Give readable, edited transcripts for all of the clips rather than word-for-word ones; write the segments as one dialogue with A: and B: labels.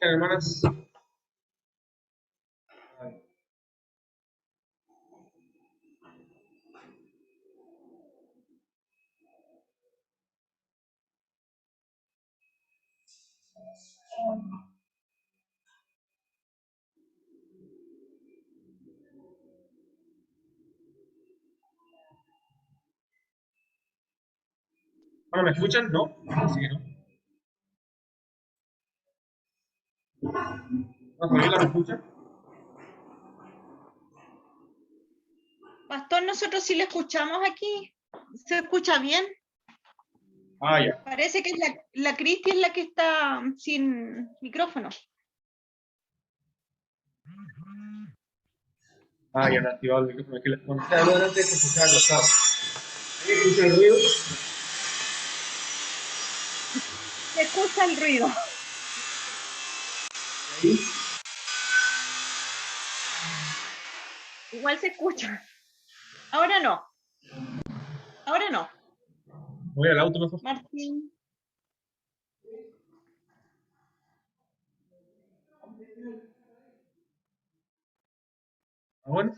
A: Hermanas. Bueno, ¿me escuchan? No, así que no. ¿No, Fabiola, me escucha?
B: Pastor, nosotros sí le escuchamos aquí. ¿Se escucha bien?
A: Ah, ya.
B: Parece que es la Cristi es la que está sin micrófono.
A: Ah, ya no he activado el micrófono. Es que cuando estaba hablando antes se escuchaba cruzado. ¿Ahí escucha el ruido?
B: Se escucha el ruido.
A: Ahí.
B: Igual se escucha. Ahora no. Ahora no.
A: Voy al auto mejor.
B: Martín.
A: Ah, bueno.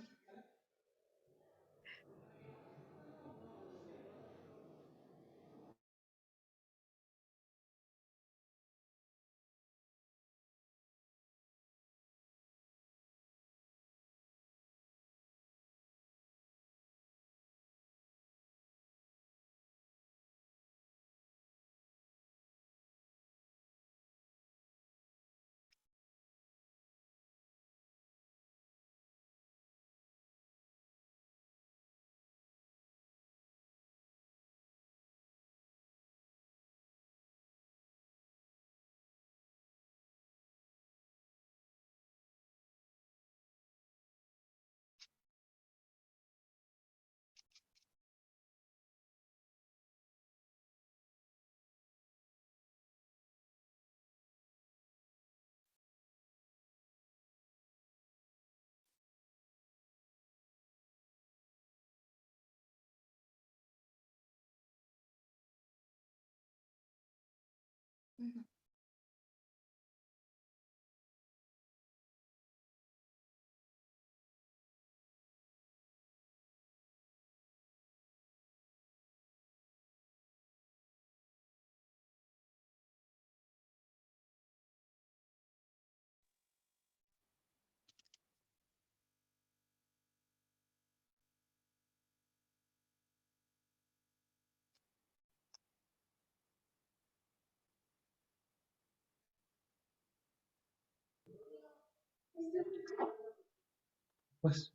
A: Pues,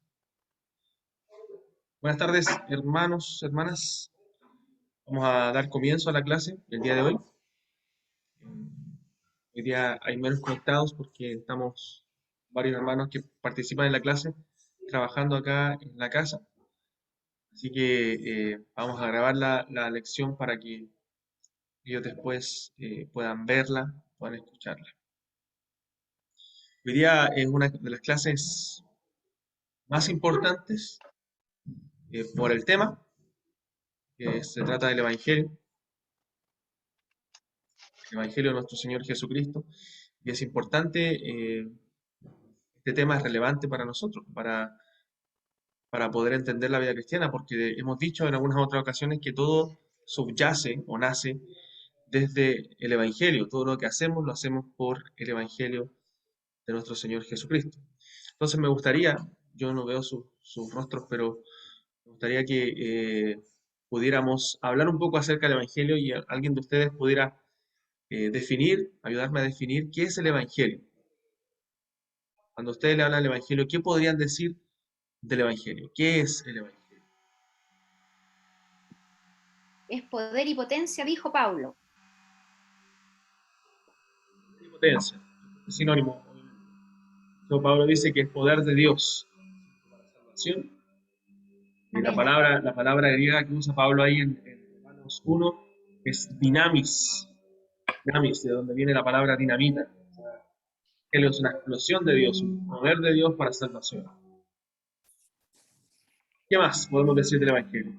A: buenas tardes, hermanos, hermanas. Vamos a dar comienzo a la clase el día de hoy. Hoy día hay menos conectados porque estamos varios hermanos que participan en la clase trabajando acá en la casa. Así que vamos a grabar la lección para que ellos después puedan verla, puedan escucharla. Hoy día es una de las clases más importantes por el tema, que se trata del Evangelio de nuestro Señor Jesucristo. Y es importante, este tema es relevante para nosotros, para poder entender la vida cristiana, porque hemos dicho en algunas otras ocasiones que todo subyace o nace desde el Evangelio. Todo lo que hacemos lo hacemos por el Evangelio de nuestro Señor Jesucristo. Entonces me gustaría, yo no veo sus rostros, pero me gustaría que pudiéramos hablar un poco acerca del Evangelio y alguien de ustedes pudiera ayudarme a definir qué es el Evangelio. Cuando ustedes le hablan del Evangelio, ¿qué podrían decir del Evangelio? ¿Qué es el Evangelio?
C: Es poder y potencia, dijo Pablo.
A: Potencia, es sinónimo. So, Pablo dice que es poder de Dios para salvación. Y
C: Amén.
A: la palabra griega que usa Pablo ahí en Romanos 1 es dinamis. Dinamis, de donde viene la palabra dinamita. O sea, él es una explosión de Dios, un poder de Dios para salvación. ¿Qué más podemos decir del Evangelio?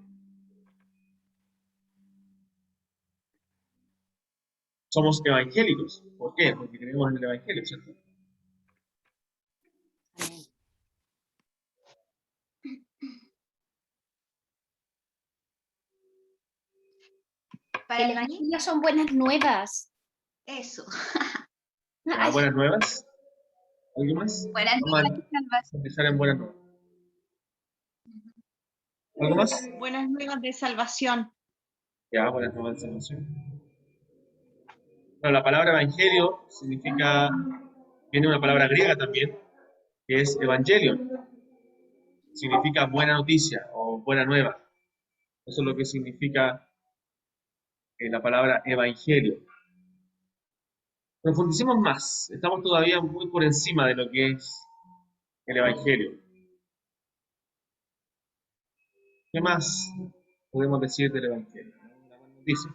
A: somos evangélicos. ¿Por qué? Porque creemos en el Evangelio, ¿cierto?
C: Amén.
B: Para
C: El
B: mí,
C: Evangelio son buenas nuevas.
B: eso.
A: ¿Ya? Buenas nuevas. ¿Alguien más?
B: Buenas
A: Vamos
B: nuevas de
A: a empezar en buenas nuevas. ¿Algo más?
B: buenas nuevas de salvación.
A: Ya, buenas nuevas de salvación. Bueno, la palabra evangelio significa, viene una palabra griega también, que es evangelion. Significa buena noticia o buena nueva. Eso es lo que significa la palabra evangelio. Profundicemos más. Estamos todavía muy por encima de lo que es el evangelio. ¿Qué más podemos decir del evangelio? Una buena noticia.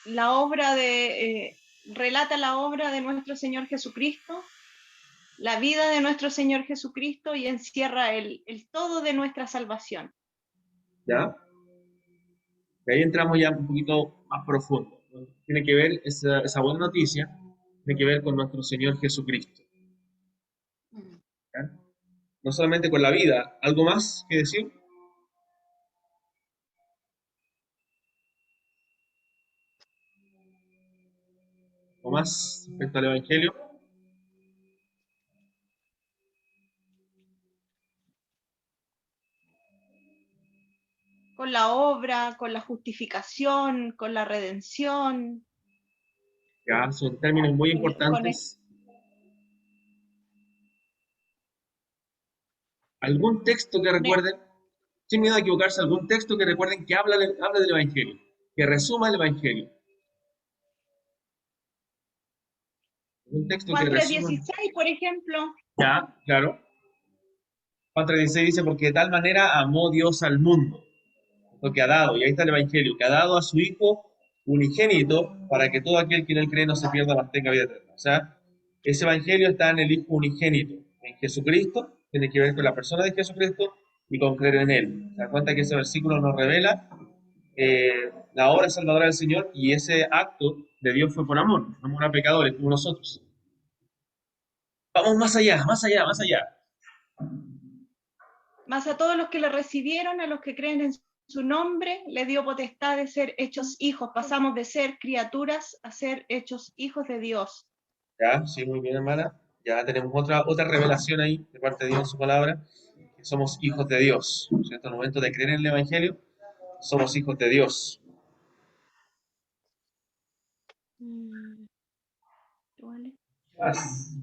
B: La obra relata la obra de nuestro Señor Jesucristo, la vida de nuestro Señor Jesucristo y encierra el todo de nuestra salvación.
A: ¿Ya? De ahí entramos ya un poquito más profundo, ¿no? Tiene que ver, esa buena noticia, tiene que ver con nuestro Señor Jesucristo. ¿Ya? No solamente con la vida, ¿algo más que decir? ¿O más respecto al Evangelio?
B: Con la obra, con la justificación, con la redención.
A: Ya, son términos muy
B: con
A: importantes. ¿Algún texto que recuerden, sin miedo a equivocarse, algún texto que recuerden que habla del Evangelio, que resuma el Evangelio? ¿Algún texto que
B: Juan
A: resuma?
B: 3:16, por ejemplo.
A: Ya, claro. Juan 3:16 dice, porque de tal manera amó Dios al mundo, lo que ha dado, y ahí está el Evangelio, que ha dado a su Hijo unigénito para que todo aquel que en él cree no se pierda, mas tenga vida eterna. O sea, ese Evangelio está en el Hijo unigénito, en Jesucristo, tiene que ver con la persona de Jesucristo y con creer en él. Se da cuenta que ese versículo nos revela la obra salvadora del Señor y ese acto de Dios fue por amor a pecadores como nosotros. Vamos más allá, más allá, más allá.
B: Más a todos los que le recibieron, a los que creen en su nombre, le dio potestad de ser hechos hijos. Pasamos de ser criaturas a ser hechos hijos de Dios.
A: Ya, sí, muy bien, hermana. Ya tenemos otra revelación ahí de parte de Dios en su palabra, que somos hijos de Dios. ¿Cierto? Al momento de creer en el Evangelio, somos hijos de Dios. Más.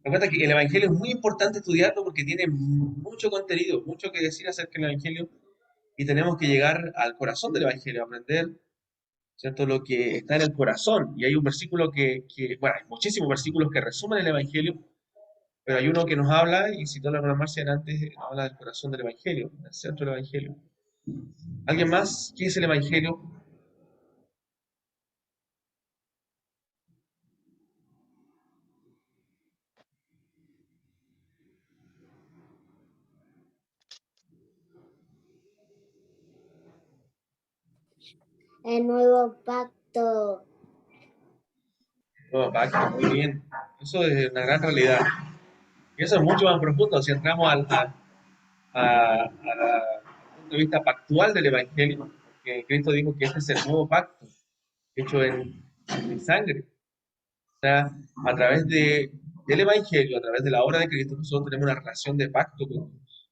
A: Recuerda que el Evangelio es muy importante estudiarlo porque tiene mucho contenido, mucho que decir acerca del Evangelio y tenemos que llegar al corazón del Evangelio, aprender, ¿cierto? Lo que está en el corazón. Y hay un versículo bueno, hay muchísimos versículos que resumen el Evangelio, pero hay uno que nos habla, y citó la hermana Marcia antes, nos habla del corazón del Evangelio, del centro del Evangelio. ¿Alguien más? ¿Qué es el Evangelio?
D: El nuevo pacto.
A: Nuevo pacto, muy bien. Eso es una gran realidad. Y eso es mucho más profundo si entramos al punto de vista pactual del Evangelio, porque Cristo dijo que este es el nuevo pacto, hecho en mi sangre. O sea, a través del Evangelio, a través de la obra de Cristo, nosotros tenemos una relación de pacto con Dios.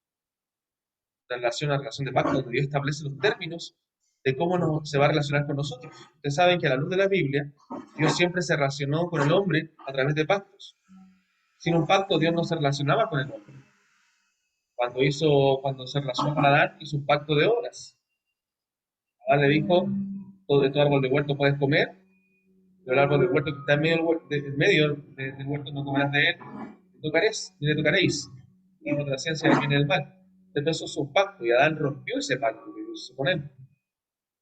A: Una relación de pacto donde Dios establece los términos de cómo se va a relacionar con nosotros. Ustedes saben que a la luz de la Biblia, Dios siempre se relacionó con el hombre a través de pactos. Sin un pacto, Dios no se relacionaba con el hombre. Cuando se relacionó con Adán, hizo un pacto de obras. Adán le dijo, de todo árbol de huerto puedes comer, pero el árbol del huerto que está del huerto no comerás de él, ni le tocaréis, y no la ciencia del bien y del mal. Entonces eso es un pacto, y Adán rompió ese pacto que Dios hizo con él.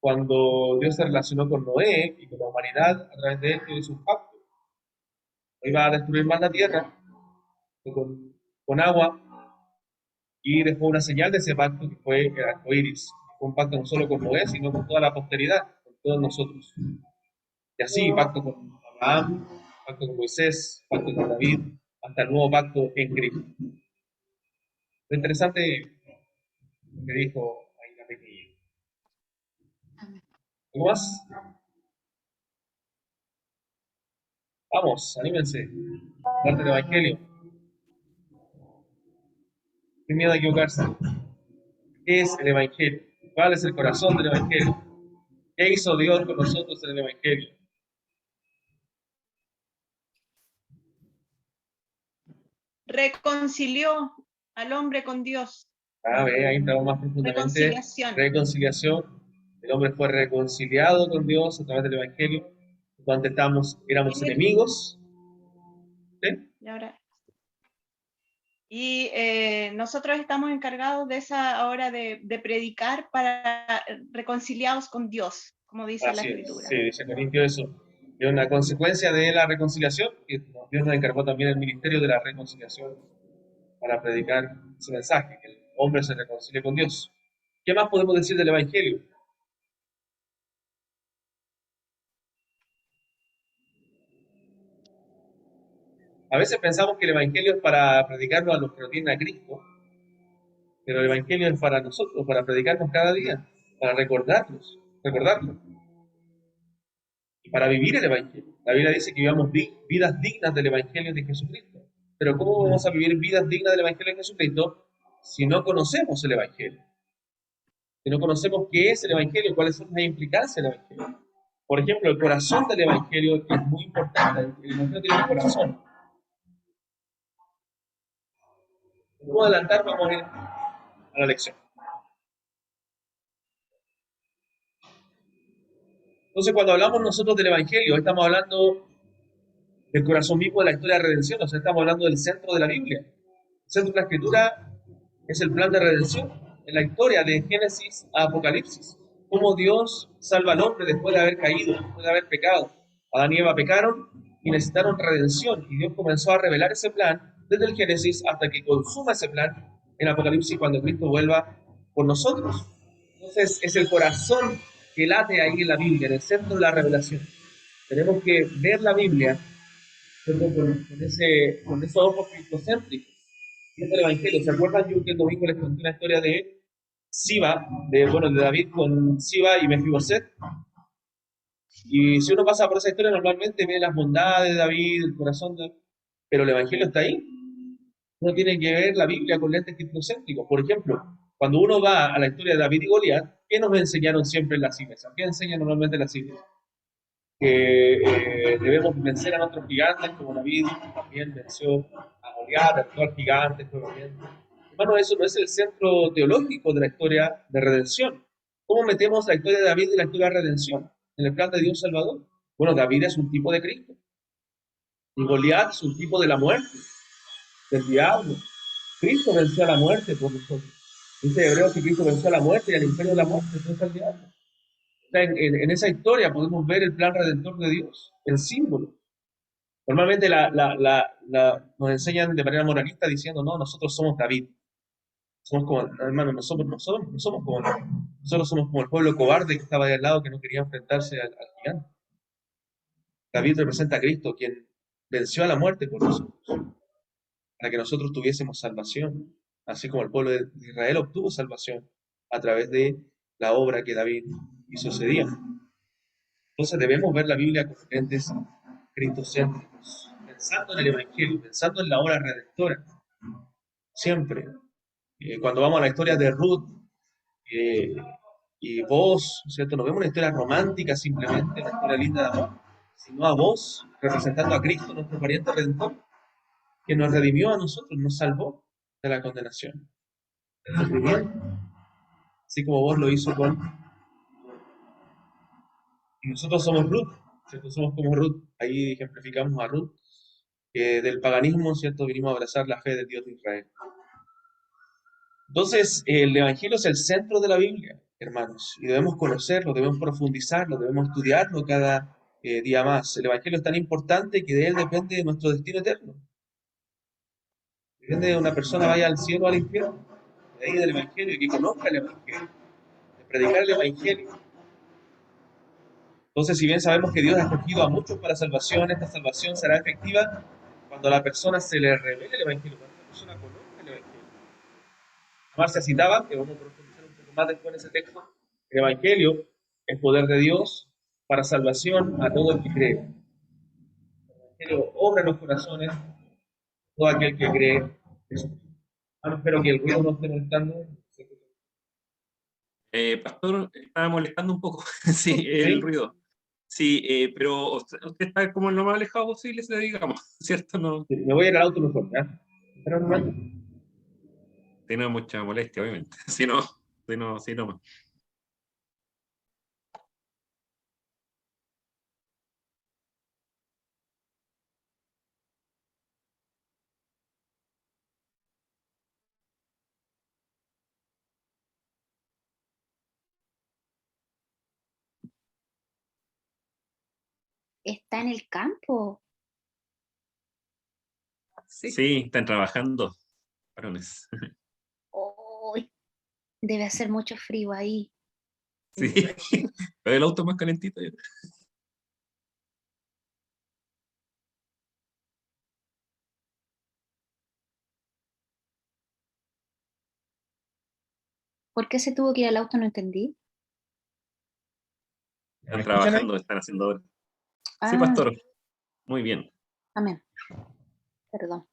A: Cuando Dios se relacionó con Noé y con la humanidad, a través de él, Dios hizo un pacto. Iba a destruir más la tierra con agua, y dejó una señal de ese pacto que fue el arco iris. Fue un pacto no solo con Noé, sino con toda la posteridad, con todos nosotros. Y así, pacto con Abraham, pacto con Moisés, pacto con David, hasta el nuevo pacto en Cristo. Lo interesante que dijo ahí la pequeña. ¿Algo más? Vamos, anímense. Parte del Evangelio. Sin miedo a equivocarse. ¿Qué es el Evangelio? ¿Cuál es el corazón del Evangelio? ¿Qué hizo Dios con nosotros en el Evangelio?
B: Reconcilió al hombre con Dios.
A: Ahí entramos más profundamente.
B: Reconciliación.
A: Reconciliación. El hombre fue reconciliado con Dios a través del Evangelio. Cuando éramos enemigos. ¿Sí?
B: Y ahora. Y nosotros estamos encargados de esa hora de predicar para reconciliados con Dios, como dice la Escritura.
A: Sí, dice Corintios eso. Y una consecuencia de la reconciliación, que Dios nos encargó también el ministerio de la reconciliación para predicar ese mensaje, que el hombre se reconcilie con Dios. ¿Qué más podemos decir del Evangelio? A veces pensamos que el Evangelio es para predicarlo a los que no tienen a Cristo, pero el Evangelio es para nosotros, para predicarnos cada día, para recordarlo, y para vivir el Evangelio. La Biblia dice que vivamos vidas dignas del Evangelio de Jesucristo. Pero ¿cómo vamos a vivir vidas dignas del Evangelio de Jesucristo si no conocemos el Evangelio? Si no conocemos qué es el Evangelio, cuáles son las implicancias del Evangelio. Por ejemplo, el corazón del Evangelio es muy importante. El Evangelio tiene un corazón. Vamos a adelantar, vamos a ir a la lección. Entonces, cuando hablamos nosotros del Evangelio, estamos hablando del corazón mismo de la historia de redención, o sea, estamos hablando del centro de la Biblia. El centro de la Escritura es el plan de redención, en la historia de Génesis a Apocalipsis. Cómo Dios salva al hombre después de haber caído, después de haber pecado. Adán y Eva pecaron y necesitaron redención, y Dios comenzó a revelar ese plan desde el Génesis hasta que consuma ese plan en Apocalipsis cuando Cristo vuelva por nosotros. Entonces, es el corazón que late ahí en la Biblia, en el centro de la revelación. Tenemos que ver la Biblia con esos ojos cristocéntricos. Y es el Evangelio. ¿Se acuerdan? Yo que el domingo les conté una historia de Siba, de David con Siba y Mefiboset. Y si uno pasa por esa historia, normalmente ve las bondades de David, el corazón de... Pero el Evangelio está ahí. Uno tiene que ver la Biblia con lentes cristocéntricos. Por ejemplo, cuando uno va a la historia de David y Goliat, ¿qué nos enseñaron siempre en las iglesias? ¿Qué enseñan normalmente las iglesias? Que debemos vencer a nuestros gigantes, como David también venció a Goliat, actual gigante, fue valiente. Hermano, eso no es el centro teológico de la historia de redención. ¿Cómo metemos la historia de David y la historia de redención en el plan de Dios Salvador? Bueno, David es un tipo de Cristo. Y Goliat es un tipo de la muerte, del diablo. Cristo venció a la muerte por nosotros. Dice Hebreos que Cristo venció a la muerte y al imperio de la muerte, entonces al diablo. En esa historia podemos ver el plan redentor de Dios, el símbolo. Normalmente nos enseñan de manera moralista diciendo, no, nosotros somos David. Somos como, hermano, no somos como David. Nosotros somos como el pueblo cobarde que estaba ahí al lado que no quería enfrentarse al gigante. David representa a Cristo, quien venció a la muerte por nosotros, para que nosotros tuviésemos salvación, así como el pueblo de Israel obtuvo salvación a través de la obra que David hizo ese día. Entonces debemos ver la Biblia con lentes cristocéntricos, pensando en el Evangelio, pensando en la obra redentora. Siempre. Cuando vamos a la historia de Ruth y vos, ¿cierto? No vemos una historia romántica simplemente, una historia linda de amor, sino a vos, representando a Cristo, nuestro pariente redentor, que nos redimió a nosotros, nos salvó de la condenación, del sufrimiento, así como vos lo hizo con... Y nosotros somos Ruth, ¿cierto? Somos como Ruth, ahí ejemplificamos a Ruth, que del paganismo, ¿cierto? Vinimos a abrazar la fe del Dios de Israel. Entonces, el Evangelio es el centro de la Biblia, hermanos, y debemos conocerlo, debemos profundizarlo, debemos estudiarlo cada día más. El Evangelio es tan importante que de él depende de nuestro destino eterno. Depende de una persona vaya al cielo o al infierno, de ahí del Evangelio y que conozca el Evangelio. predicar el Evangelio. Entonces, si bien sabemos que Dios ha escogido a muchos para salvación, esta salvación será efectiva cuando a la persona se le revele el Evangelio, cuando la persona conozca el Evangelio. Marcia citaba, que vamos a profundizar un poco más después en ese texto, el Evangelio es poder de Dios para salvación a todo el que cree. El Evangelio obra en los corazones, todo aquel que cree en Jesucristo. Espero que el ruido no esté molestando.
E: Pastor, estaba molestando un poco, sí, el
A: ¿Sí?
E: ruido. Sí, pero usted está como lo más alejado posible, se digamos, ¿cierto? No
A: Me voy a ir al auto mejor, ¿ya? Espera un momento.
E: tiene mucha molestia, obviamente. Si no, si no.
C: Está en el campo.
E: Sí, están trabajando, varones.
C: Uy, debe hacer mucho frío ahí.
E: Sí, pero el auto más calentito.
C: ¿Por qué se tuvo que ir al auto? No entendí.
E: Están
A: ¿Me escuchan ahí?
E: trabajando, están haciendo obras. Sí,
C: Ah,
E: pastor, muy bien.
C: amén. Perdón.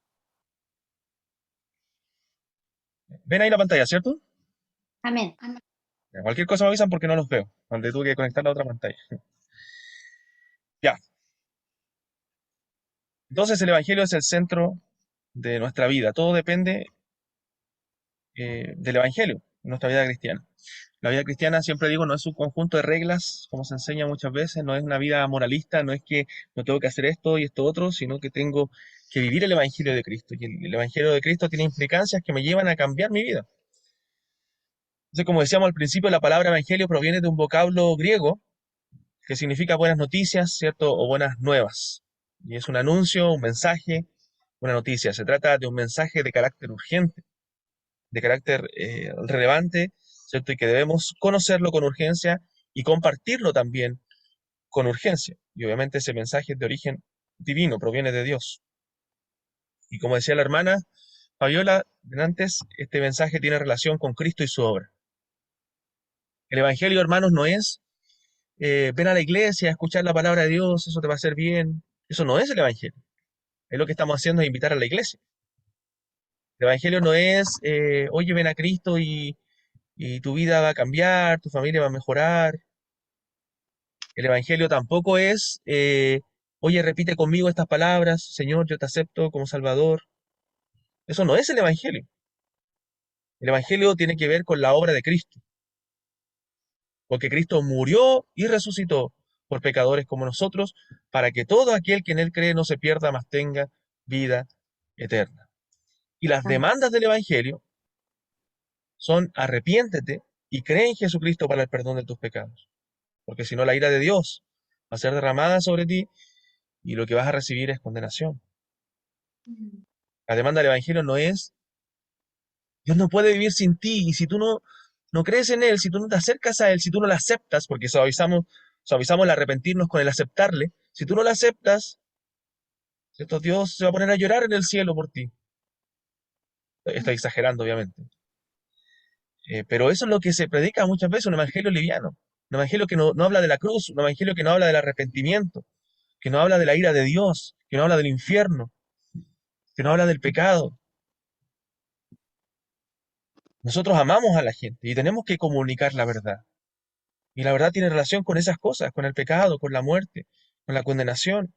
A: ¿Ven ahí la pantalla, cierto?
C: Amén.
A: Ya, cualquier cosa me avisan porque no los veo. Donde tuve que conectar la otra pantalla. Ya. Entonces el Evangelio es el centro de nuestra vida. Todo depende del Evangelio, en nuestra vida cristiana. La vida cristiana, siempre digo, no es un conjunto de reglas, como se enseña muchas veces, no es una vida moralista, no es que no tengo que hacer esto y esto otro, sino que tengo que vivir el Evangelio de Cristo. Y el Evangelio de Cristo tiene implicancias que me llevan a cambiar mi vida. Entonces, como decíamos al principio, la palabra Evangelio proviene de un vocablo griego que significa buenas noticias, ¿cierto? O buenas nuevas. Y es un anuncio, un mensaje, una noticia. Se trata de un mensaje de carácter urgente, de carácter relevante, ¿cierto? Y que debemos conocerlo con urgencia y compartirlo también con urgencia. Y obviamente ese mensaje es de origen divino, proviene de Dios. Y como decía la hermana Fabiola antes, este mensaje tiene relación con Cristo y su obra. El Evangelio, hermanos, no es ven a la iglesia, a escuchar la palabra de Dios, eso te va a hacer bien. Eso no es el Evangelio. Es lo que estamos haciendo es invitar a la iglesia. El Evangelio no es, oye, ven a Cristo y tu vida va a cambiar, tu familia va a mejorar. El Evangelio tampoco es, oye, repite conmigo estas palabras, Señor, yo te acepto como Salvador. Eso no es el Evangelio. El Evangelio tiene que ver con la obra de Cristo, porque Cristo murió y resucitó por pecadores como nosotros, para que todo aquel que en Él cree no se pierda, mas tenga vida eterna. Y las
C: Amén.
A: demandas del Evangelio son arrepiéntete y cree en Jesucristo para el perdón de tus pecados, porque si no la ira de Dios va a ser derramada sobre ti y lo que vas a recibir es condenación. La demanda del Evangelio no es, Dios no puede vivir sin ti, y si tú no crees en Él, si tú no te acercas a Él, si tú no lo aceptas, porque suavizamos el arrepentirnos con el aceptarle, si tú no lo aceptas, ¿cierto? Dios se va a poner a llorar en el cielo por ti. Estoy exagerando, obviamente. Pero eso es lo que se predica muchas veces, un evangelio liviano, un evangelio que no habla de la cruz, un evangelio que no habla del arrepentimiento, que no habla de la ira de Dios, que no habla del infierno, que no habla del pecado. Nosotros amamos a la gente y tenemos que comunicar la verdad. Y la verdad tiene relación con esas cosas, con el pecado, con la muerte, con la condenación.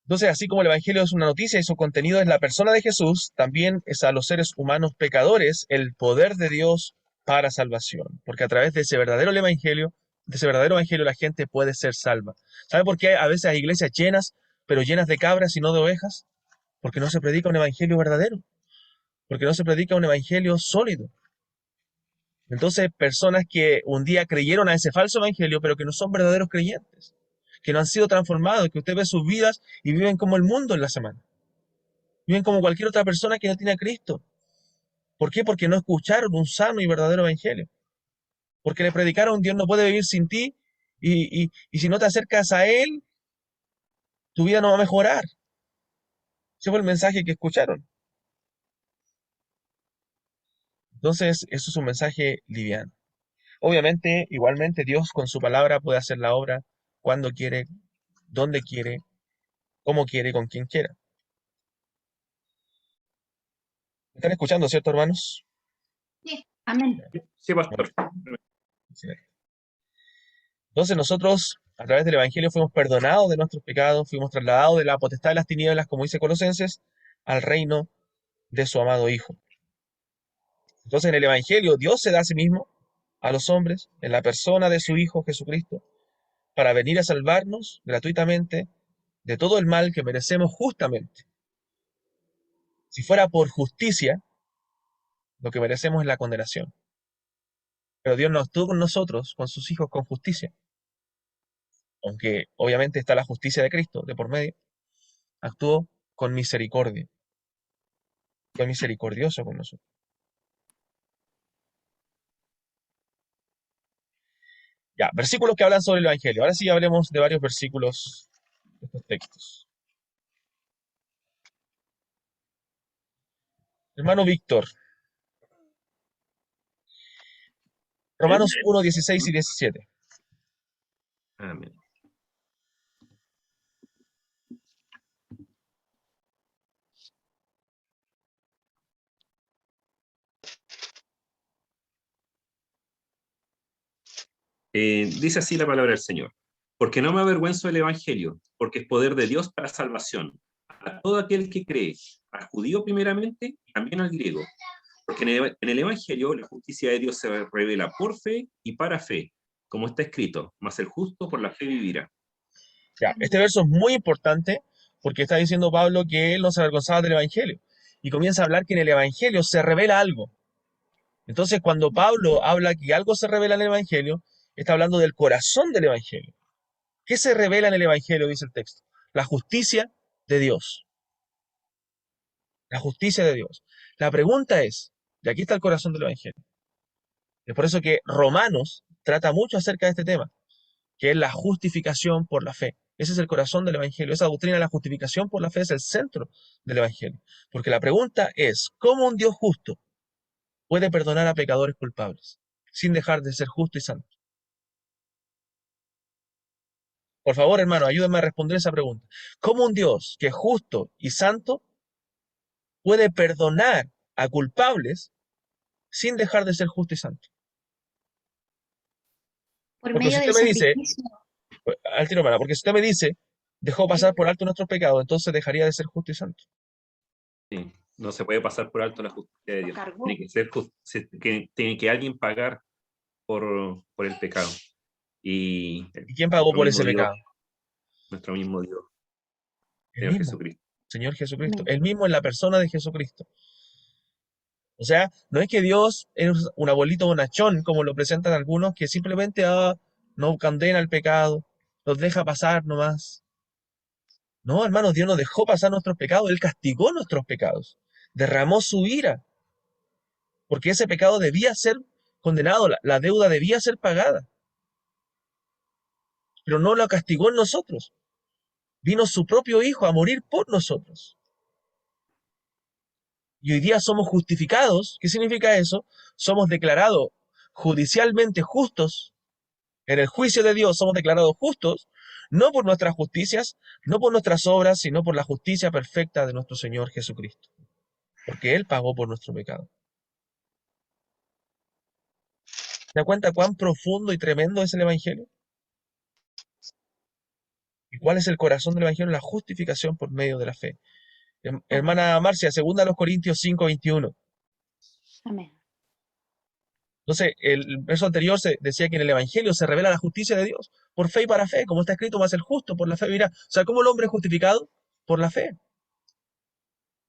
A: Entonces, así como el Evangelio es una noticia y su contenido es la persona de Jesús, también es a los seres humanos pecadores el poder de Dios para salvación. Porque a través de ese verdadero Evangelio, la gente puede ser salva. ¿Sabe por qué a veces hay iglesias llenas, pero llenas de cabras y no de ovejas? Porque no se predica un Evangelio verdadero. Porque no se predica un Evangelio sólido. Entonces, personas que un día creyeron a ese falso Evangelio, pero que no son verdaderos creyentes, que no han sido transformados, que usted ve sus vidas y viven como el mundo en la semana.
F: Viven como cualquier otra persona que no tiene a Cristo. ¿Por qué? Porque no escucharon un sano y verdadero evangelio. Porque le predicaron Dios no puede vivir sin ti y si no te acercas a Él, tu vida no va a mejorar. Ese fue el mensaje que escucharon. Entonces, eso es un mensaje liviano. Obviamente, igualmente, Dios con su palabra puede hacer la obra cuando quiere, donde quiere, cómo quiere, con quien quiera. ¿Me están escuchando, cierto, hermanos?
C: Sí, amén.
E: Sí, pastor.
F: Excelente. Entonces nosotros, a través del Evangelio, fuimos perdonados de nuestros pecados, fuimos trasladados de la potestad de las tinieblas, como dice Colosenses, al reino de su amado Hijo. Entonces en el Evangelio Dios se da a sí mismo a los hombres en la persona de su Hijo Jesucristo para venir a salvarnos gratuitamente de todo el mal que merecemos justamente. Si fuera por justicia, lo que merecemos es la condenación. Pero Dios no actuó con nosotros, con sus hijos, con justicia. Aunque obviamente está la justicia de Cristo de por medio, actuó con misericordia. Fue misericordioso con nosotros. Ya, versículos que hablan sobre el Evangelio. Ahora sí hablemos de varios versículos de estos textos. Hermano Víctor, Romanos 1, 16 y 17.
E: Amén. Dice así la palabra del Señor. Porque no me avergüenzo del Evangelio, porque es poder de Dios para salvación a todo aquel que cree, al judío primeramente y también al griego. Porque en el Evangelio la justicia de Dios se revela por fe y para fe, como está escrito, mas el justo por la fe vivirá.
F: Ya, este verso es muy importante porque está diciendo Pablo que él no se avergonzaba del Evangelio. Y comienza a hablar que en el Evangelio se revela algo. Entonces, cuando Pablo habla que algo se revela en el Evangelio, está hablando del corazón del Evangelio. ¿Qué se revela en el Evangelio? Dice el texto. La justicia de Dios. La justicia de Dios. La pregunta es, y aquí está el corazón del Evangelio. Es por eso que Romanos trata mucho acerca de este tema, que es la justificación por la fe. Ese es el corazón del Evangelio. Esa doctrina de la justificación por la fe es el centro del Evangelio. Porque la pregunta es, ¿cómo un Dios justo puede perdonar a pecadores culpables sin dejar de ser justo y santo? Por favor, hermano, ayúdenme a responder esa pregunta. ¿Cómo un Dios que es justo y santo puede perdonar a culpables sin dejar de ser justo y santo?
C: Por
F: Porque si
C: medio
F: usted
C: del
F: me dice,
C: sacrificio.
F: al tiro, hermano, porque si usted me dice, dejó pasar por alto nuestros pecados, entonces dejaría de ser justo y santo.
E: Sí, no se puede pasar por alto la justicia de
B: Lo
E: Dios.
B: cargó.
E: Tiene que ser tiene que alguien pagar por el pecado. Y
F: ¿Y quién pagó por ese pecado?
E: Nuestro mismo Dios,
F: El
E: Señor
F: mismo,
E: Jesucristo.
F: Señor Jesucristo.
C: Amén.
F: El mismo en la persona de Jesucristo. O sea, no es que Dios es un abuelito bonachón, como lo presentan algunos, que simplemente no condena el pecado, los deja pasar nomás. No, hermanos, Dios no dejó pasar nuestros pecados, Él castigó nuestros pecados, derramó su ira, porque ese pecado debía ser condenado, la deuda debía ser pagada, pero no lo castigó en nosotros. Vino su propio Hijo a morir por nosotros. Y hoy día somos justificados. ¿Qué significa eso? Somos declarados judicialmente justos. En el juicio de Dios somos declarados justos, no por nuestras justicias, no por nuestras obras, sino por la justicia perfecta de nuestro Señor Jesucristo. Porque Él pagó por nuestro pecado. ¿Se da cuenta cuán profundo y tremendo es el Evangelio? ¿Y cuál es el corazón del Evangelio? La justificación por medio de la fe. Hermana Marcia, 2 Corintios 5:21.
C: Amén.
F: Entonces, el verso anterior decía que en el Evangelio se revela la justicia de Dios por fe y para fe, como está escrito, más el justo por la fe vivirá. O sea, ¿cómo el hombre es justificado? Por la fe.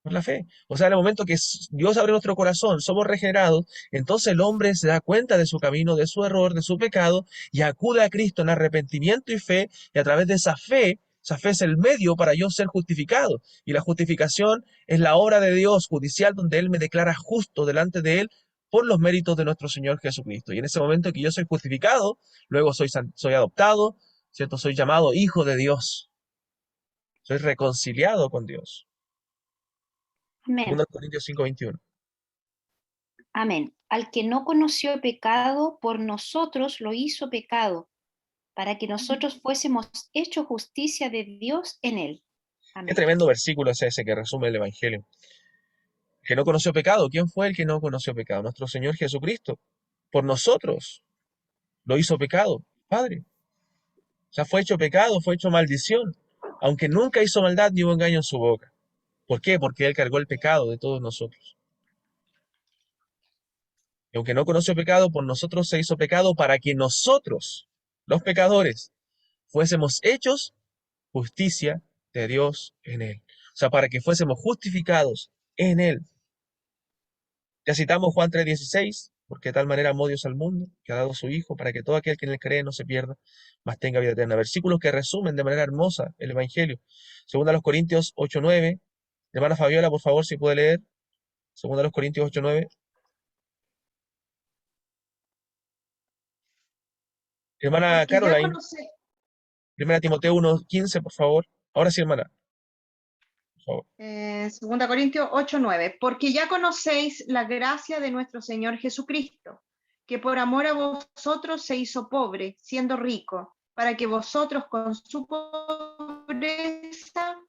F: Por la fe. O sea, en el momento que Dios abre nuestro corazón, somos regenerados, entonces el hombre se da cuenta de su camino, de su error, de su pecado, y acude a Cristo en arrepentimiento y fe, y a través de esa fe Esa fe es el medio para yo ser justificado. Y la justificación es la obra de Dios judicial donde Él me declara justo delante de Él por los méritos de nuestro Señor Jesucristo. Y en ese momento que yo soy justificado, luego soy adoptado, ¿cierto? Soy llamado hijo de Dios. Soy reconciliado con Dios.
C: Amén.
F: 2 Corintios 5:21.
C: Amén. Al que no conoció pecado, por nosotros lo hizo pecado, para que nosotros fuésemos hechos justicia de Dios en él.
F: Qué
C: Amén.
F: tremendo versículo es ese que resume el Evangelio. Que no conoció pecado. ¿Quién fue el que no conoció pecado? Nuestro Señor Jesucristo. Por nosotros lo hizo pecado, Padre. O sea, fue hecho pecado, fue hecho maldición, aunque nunca hizo maldad ni hubo engaño en su boca. ¿Por qué? Porque Él cargó el pecado de todos nosotros. Y aunque no conoció pecado, por nosotros se hizo pecado para que nosotros, los pecadores, fuésemos hechos justicia de Dios en Él. O sea, para que fuésemos justificados en Él. Ya citamos Juan 3:16, porque de tal manera amó Dios al mundo, que ha dado a su Hijo, para que todo aquel que en él cree no se pierda, mas tenga vida eterna. Versículos que resumen de manera hermosa el Evangelio. Segunda a los Corintios 8:9. Hermana Fabiola, por favor, si puede leer. Segunda a los Corintios 8:9. Hermana
B: Porque ya
F: Caroline,
B: conoce,
F: primera Timoteo 1:15, por favor. Ahora sí, hermana, por favor.
B: 2 Corintios 8:9, porque ya conocéis la gracia de nuestro Señor Jesucristo, que por amor a vosotros se hizo pobre, siendo rico, para que vosotros con su pobreza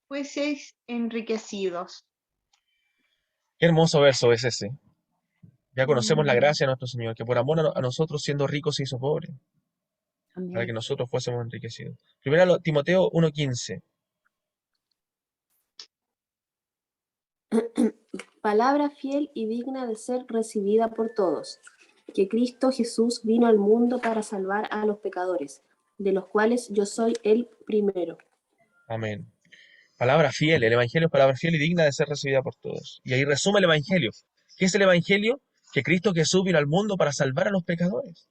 B: fueseis enriquecidos.
F: Qué hermoso verso es ese. Ya conocemos la
C: Amén.
F: gracia de nuestro Señor, que por amor a nosotros, siendo ricos, se hizo pobre, para que
C: Amén.
F: nosotros fuésemos enriquecidos. Primera Timoteo 1:15.
G: Palabra fiel y digna de ser recibida por todos, que Cristo Jesús vino al mundo para salvar a los pecadores, de los cuales yo soy el primero.
F: Amén. Palabra fiel, el Evangelio es palabra fiel y digna de ser recibida por todos. Y ahí resume el Evangelio. ¿Qué es el Evangelio? Que Cristo Jesús vino al mundo para salvar a los pecadores.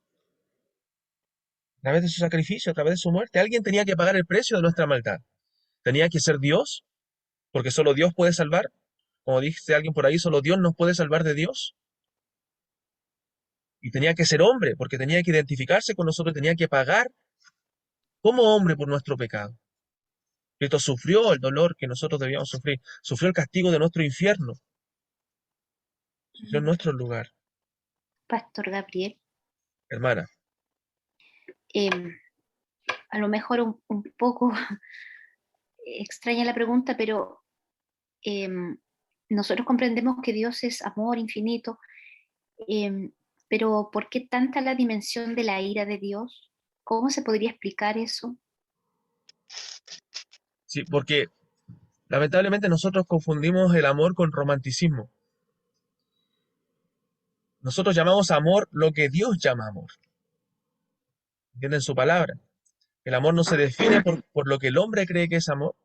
F: A través de su sacrificio, a través de su muerte. Alguien tenía que pagar el precio de nuestra maldad. Tenía que ser Dios, porque solo Dios puede salvar. Como dice alguien por ahí, solo Dios nos puede salvar de Dios. Y tenía que ser hombre, porque tenía que identificarse con nosotros, tenía que pagar como hombre por nuestro pecado. Cristo sufrió el dolor que nosotros debíamos sufrir, sufrió el castigo de nuestro infierno, sufrió en nuestro lugar.
C: Pastor Gabriel,
F: Hermana,
C: a lo mejor un poco extraña la pregunta, pero nosotros comprendemos que Dios es amor infinito, pero ¿por qué tanta la dimensión de la ira de Dios? ¿Cómo se podría explicar eso?
F: sí, porque lamentablemente nosotros confundimos el amor con romanticismo. Nosotros llamamos amor lo que Dios llama amor. ¿Entienden su palabra? El amor no se define por lo que el hombre cree que es amor,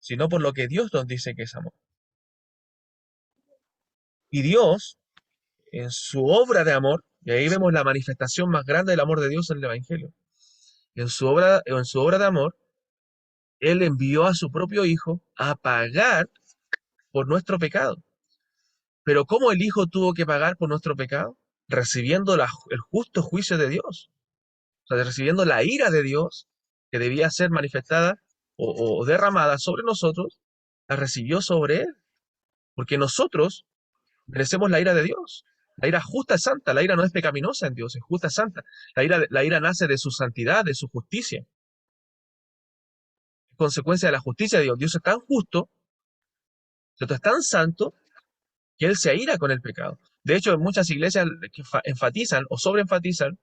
F: sino por lo que Dios nos dice que es amor. Y Dios, en su obra de amor, y ahí vemos la manifestación más grande del amor de Dios en el Evangelio, en su obra de amor, Él envió a su propio Hijo a pagar por nuestro pecado. Pero ¿cómo el Hijo tuvo que pagar por nuestro pecado? Recibiendo el justo juicio de Dios. O sea, recibiendo la ira de Dios que debía ser manifestada o derramada sobre nosotros, la recibió sobre Él. Porque nosotros merecemos la ira de Dios. La ira justa es santa, la ira no es pecaminosa en Dios, es justa, es santa. La ira nace de su santidad, de su justicia. Es consecuencia de la justicia de Dios. Dios es tan justo, Dios es tan santo, que Él se aira con el pecado. De hecho, en muchas iglesias que enfatizan o sobreenfatizan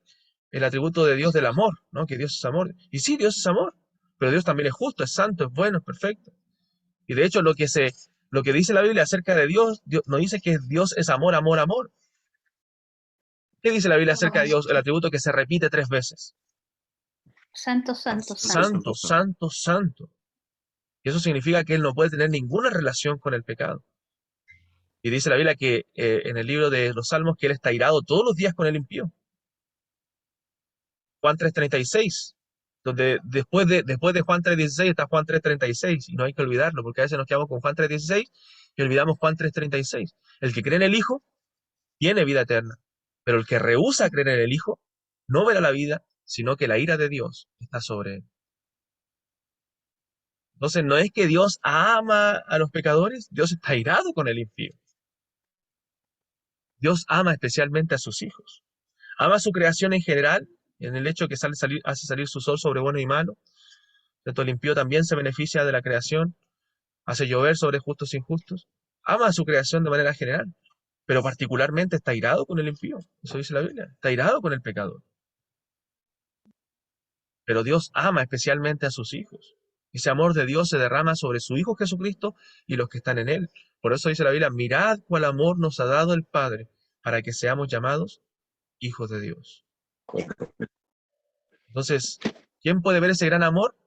F: el atributo de Dios del amor, ¿no? Que Dios es amor. Y sí, Dios es amor, pero Dios también es justo, es santo, es bueno, es perfecto. Y de hecho, lo que dice la Biblia acerca de Dios, Dios no dice que Dios es amor, amor, amor. ¿Qué dice la Biblia acerca de Dios? El atributo que se repite 3 veces.
C: Santo, santo, santo.
F: Santo, santo, santo. Y eso significa que Él no puede tener ninguna relación con el pecado. Y dice la Biblia que en el libro de los Salmos que Él está irado todos los días con el impío. Juan 3:36. donde después de Juan 3:16 está Juan 3:36, y no hay que olvidarlo, porque a veces nos quedamos con Juan 3:16 y olvidamos Juan 3:36. El que cree en el Hijo tiene vida eterna, pero el que rehúsa creer en el Hijo no verá la vida, sino que la ira de Dios está sobre él. Entonces no es que Dios ama a los pecadores, Dios está irado con el impío. Dios ama especialmente a sus hijos. Ama a su creación en general, en el hecho que hace salir su sol sobre bueno y malo. El impío también se beneficia de la creación, hace llover sobre justos e injustos. Ama a su creación de manera general, pero particularmente está irado con el impío. Eso dice la Biblia. Está irado con el pecador. Pero Dios ama especialmente a sus hijos. Ese amor de Dios se derrama sobre su Hijo Jesucristo y los que están en Él. Por eso dice la Biblia, mirad cuál amor nos ha dado el Padre para que seamos llamados hijos de Dios. Entonces, ¿quién puede ver ese gran amor?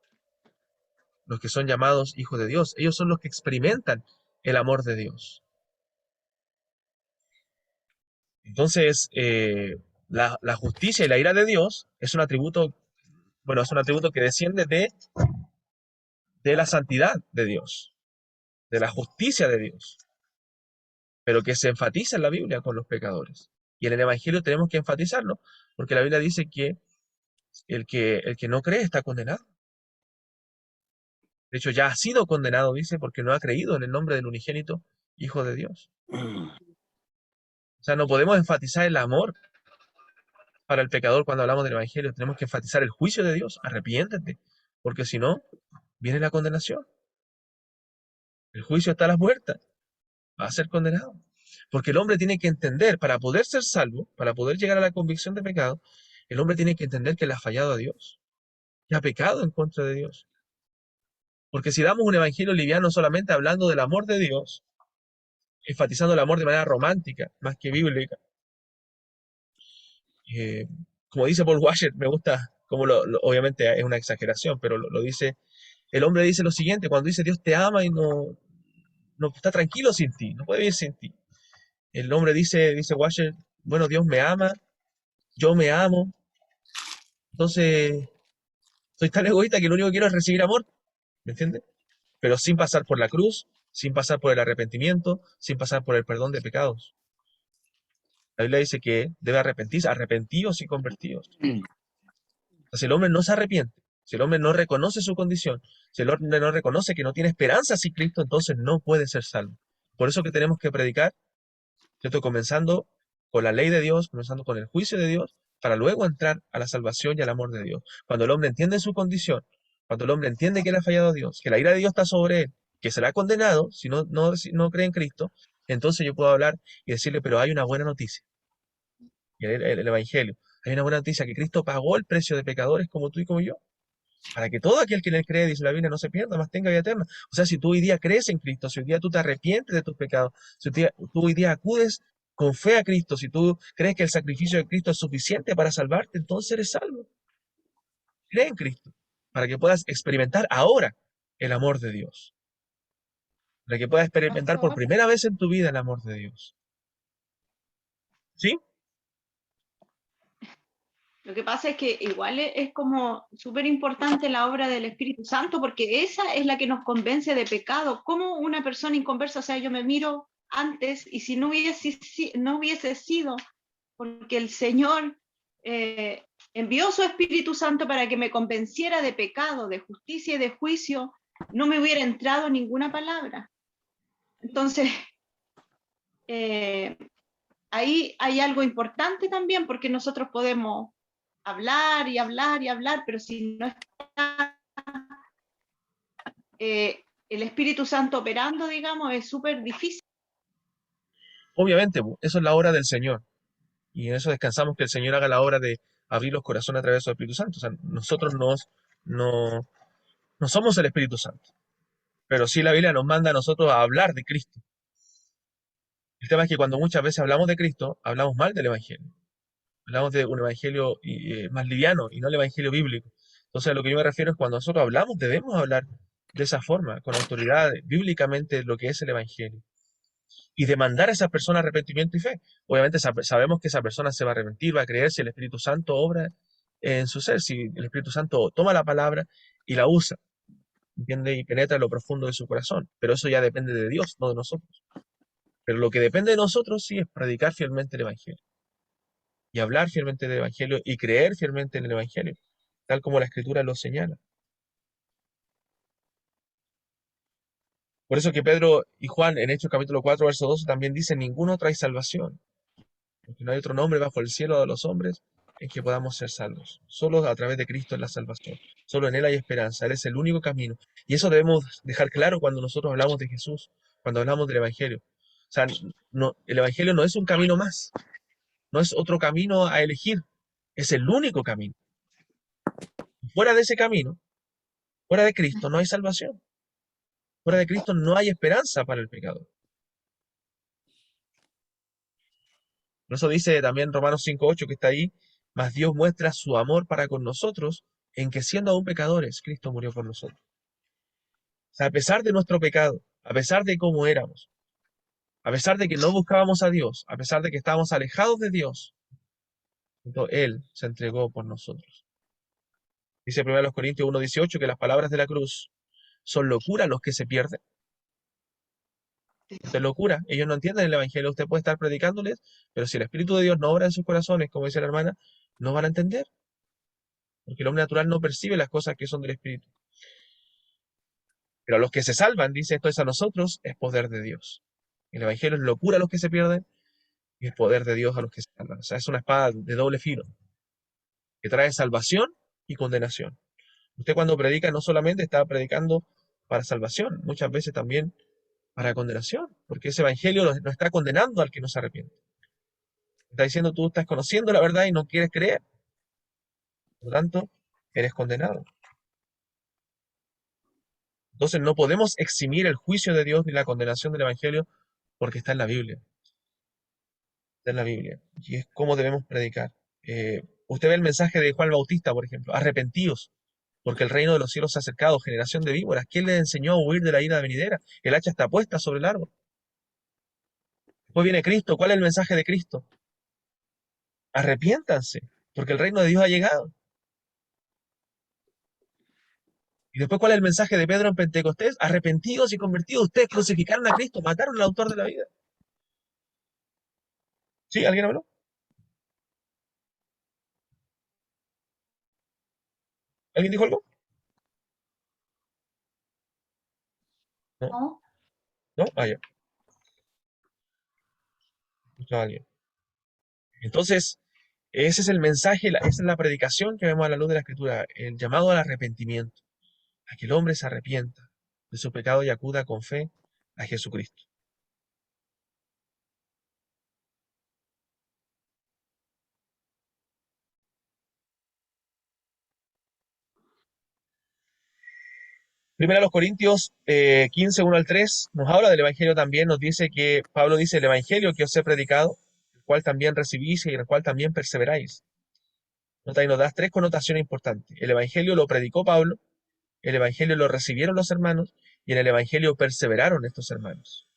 F: Los que son llamados hijos de Dios. Ellos son los que experimentan el amor de Dios. Entonces, la justicia y la ira de Dios es un atributo, bueno, es un atributo que desciende de la santidad de Dios, de la justicia de Dios, pero que se enfatiza en la Biblia con los pecadores. Y en el Evangelio tenemos que enfatizarlo, porque la Biblia dice que el que no cree está condenado. De hecho, ya ha sido condenado, dice, porque no ha creído en el nombre del unigénito Hijo de Dios. O sea, no podemos enfatizar el amor para el pecador cuando hablamos del Evangelio. Tenemos que enfatizar el juicio de Dios. Arrepiéntete, porque si no, viene la condenación. El juicio está a las puertas. Va a ser condenado. Porque el hombre tiene que entender, para poder ser salvo, para poder llegar a la convicción de pecado, el hombre tiene que entender que le ha fallado a Dios, que ha pecado en contra de Dios. Porque si damos un evangelio liviano solamente hablando del amor de Dios, enfatizando el amor de manera romántica, más que bíblica, como dice Paul Washer, me gusta, como obviamente es una exageración, pero lo dice, el hombre dice lo siguiente, cuando dice Dios te ama y no está tranquilo sin ti, no puede vivir sin ti. El hombre dice Washer, bueno, Dios me ama, yo me amo, entonces soy tan egoísta que lo único que quiero es recibir amor, ¿me entiendes? Pero sin pasar por la cruz, sin pasar por el arrepentimiento, sin pasar por el perdón de pecados. La Biblia dice que debe arrepentirse, arrepentidos y convertidos. Si el hombre no se arrepiente, si el hombre no reconoce su condición, si el hombre no reconoce que no tiene esperanza sin Cristo, entonces no puede ser salvo. Por eso que tenemos que predicar, ¿cierto? Comenzando con la ley de Dios, comenzando con el juicio de Dios, para luego entrar a la salvación y al amor de Dios. Cuando el hombre entiende su condición, cuando el hombre entiende que le ha fallado a Dios, que la ira de Dios está sobre él, que será condenado si no cree en Cristo, entonces yo puedo hablar y decirle, pero hay una buena noticia. Y el Evangelio. Hay una buena noticia, que Cristo pagó el precio de pecadores como tú y como yo, para que todo aquel que en él cree, dice la Biblia, no se pierda, mas tenga vida eterna. O sea, si tú hoy día crees en Cristo, si hoy día tú te arrepientes de tus pecados, si tú hoy día acudes con fe a Cristo, si tú crees que el sacrificio de Cristo es suficiente para salvarte, entonces eres salvo. Cree en Cristo, para que puedas experimentar ahora el amor de Dios, para que puedas experimentar por
B: Pastor,
F: primera vez en tu vida el amor de Dios. ¿Sí?
B: lo que pasa es que igual es como súper importante la obra del Espíritu Santo, porque esa es la que nos convence de pecado. ¿Cómo una persona inconversa? O sea, yo me miro antes y si no hubiese sido porque el Señor envió su Espíritu Santo para que me convenciera de pecado, de justicia y de juicio, no me hubiera entrado ninguna palabra. Entonces, ahí hay algo importante también, porque nosotros podemos hablar y hablar y hablar, pero si no está el Espíritu Santo operando, digamos, es súper difícil.
F: Obviamente, eso es la obra del Señor. Y en eso descansamos, que el Señor haga la obra de abrir los corazones a través de su Espíritu Santo. O sea, nosotros no somos el Espíritu Santo, pero sí la Biblia nos manda a nosotros a hablar de Cristo. El tema es que cuando muchas veces hablamos de Cristo, hablamos mal del Evangelio. Hablamos de un Evangelio más liviano y no el Evangelio bíblico. Entonces, a lo que yo me refiero es cuando nosotros hablamos, debemos hablar de esa forma, con autoridad, bíblicamente, lo que es el Evangelio. Y demandar a esa persona arrepentimiento y fe. Obviamente sabemos que esa persona se va a arrepentir, va a creer si el Espíritu Santo obra en su ser, si el Espíritu Santo toma la palabra y la usa, ¿entiende? Y penetra en lo profundo de su corazón. Pero eso ya depende de Dios, no de nosotros. Pero lo que depende de nosotros sí es predicar fielmente el Evangelio. Y hablar fielmente del Evangelio y creer fielmente en el Evangelio, tal como la Escritura lo señala. Por eso que Pedro y Juan en Hechos capítulo 4, verso 12 también dicen, ninguno trae salvación, porque no hay otro nombre bajo el cielo de los hombres en que podamos ser salvos. Solo a través de Cristo es la salvación. Solo en Él hay esperanza. Él es el único camino. Y eso debemos dejar claro cuando nosotros hablamos de Jesús, cuando hablamos del Evangelio. O sea, no, el Evangelio no es un camino más, no es otro camino a elegir, es el único camino. Fuera de ese camino, fuera de Cristo, no hay salvación. Fuera de Cristo no hay esperanza para el pecador. Por eso dice también Romanos 5:8 que está ahí, mas Dios muestra su amor para con nosotros en que siendo aún pecadores, Cristo murió por nosotros. O sea, a pesar de nuestro pecado, a pesar de cómo éramos, a pesar de que no buscábamos a Dios, a pesar de que estábamos alejados de Dios, entonces Él se entregó por nosotros. Dice 1 Corintios 1:18 que las palabras de la cruz son locura a los que se pierden. Esto es locura. Ellos no entienden el Evangelio. Usted puede estar predicándoles, pero si el Espíritu de Dios no obra en sus corazones, como dice la hermana, no van a entender. Porque el hombre natural no percibe las cosas que son del Espíritu. Pero a los que se salvan, dice esto es a nosotros, es poder de Dios. El Evangelio es locura a los que se pierden y es poder de Dios a los que se salvan. O sea, es una espada de doble filo que trae salvación y condenación. Usted cuando predica no solamente está predicando para salvación, muchas veces también para condenación, porque ese Evangelio no está condenando al que no se arrepiente. Está diciendo tú estás conociendo la verdad y no quieres creer. Por lo tanto, eres condenado. Entonces no podemos eximir el juicio de Dios ni la condenación del Evangelio porque está en la Biblia. Está en la Biblia. Y es cómo debemos predicar. Usted ve el mensaje de Juan Bautista, por ejemplo. Arrepentíos, porque el reino de los cielos se ha acercado. Generación de víboras. ¿Quién les enseñó a huir de la ira venidera? El hacha está puesta sobre el árbol. Después viene Cristo. ¿Cuál es el mensaje de Cristo? Arrepiéntanse, porque el reino de Dios ha llegado. Y después, ¿cuál es el mensaje de Pedro en Pentecostés? Arrepentidos y convertidos. Ustedes crucificaron a Cristo, mataron al autor de la vida. ¿Sí? ¿Alguien habló? ¿Alguien dijo algo? ¿No?
C: ¿No?
F: ¿No? Ah, ya. Escuchaba a alguien. Entonces, ese es el mensaje, esa es la predicación que vemos a la luz de la Escritura, el llamado al arrepentimiento, a que el hombre se arrepienta de su pecado y acuda con fe a Jesucristo. Primero a los Corintios 15, 1 al 3, nos habla del Evangelio también, nos dice que, Pablo dice, el Evangelio que os he predicado, el cual también recibís y en el cual también perseveráis. Nota y nos da tres connotaciones importantes. El Evangelio lo predicó Pablo, el Evangelio lo recibieron los hermanos y en el Evangelio perseveraron estos hermanos.